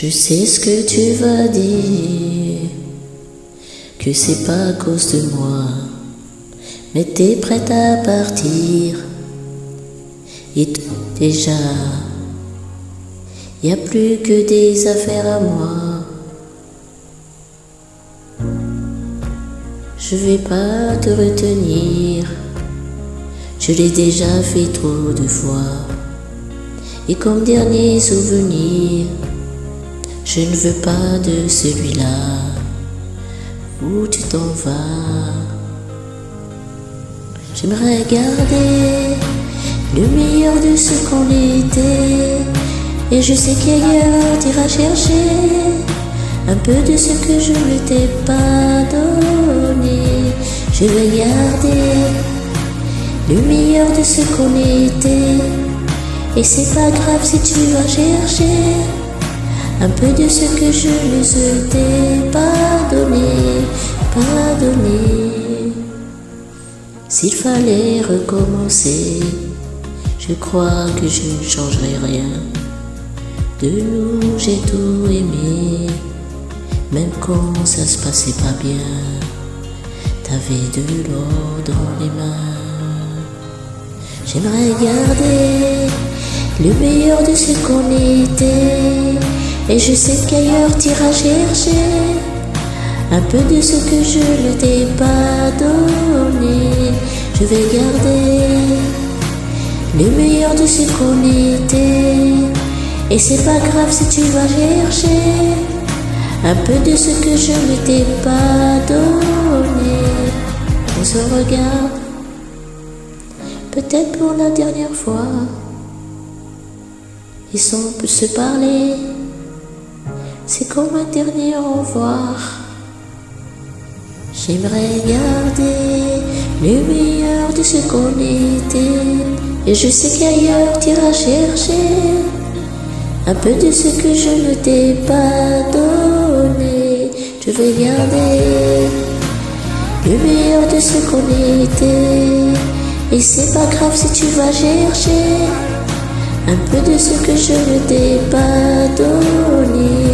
Je sais ce que tu vas dire, que c'est pas à cause de moi, mais t'es prête à partir. Et déjà, y a plus que des affaires à moi. Je vais pas te retenir, je l'ai déjà fait trop de fois. Et comme dernier souvenir, je ne veux pas de celui-là où tu t'en vas. J'aimerais garder le meilleur de ce qu'on était, et je sais qu'ailleurs t'iras chercher un peu de ce que je ne t'ai pas donné. Je vais garder le meilleur de ce qu'on était, et c'est pas grave si tu vas chercher un peu de ce que je ne t'ai pas donné. S'il fallait recommencer, je crois que je ne changerai rien. De nous j'ai tout aimé, même quand ça se passait pas bien. T'avais de l'or dans les mains. J'aimerais garder le meilleur de ce qu'on était, et je sais qu'ailleurs t'iras chercher un peu de ce que je ne t'ai pas donné. Je vais garder le meilleur de ce qu'on était, et c'est pas grave si tu vas chercher un peu de ce que je ne t'ai pas donné. On se regarde, peut-être pour la dernière fois, et sans se parler, c'est comme un dernier au revoir. J'aimerais garder le meilleur de ce qu'on était, et je sais qu'ailleurs t'iras chercher un peu de ce que je ne t'ai pas donné. Je vais garder le meilleur de ce qu'on était, et c'est pas grave si tu vas chercher un peu de ce que je ne t'ai pas donné.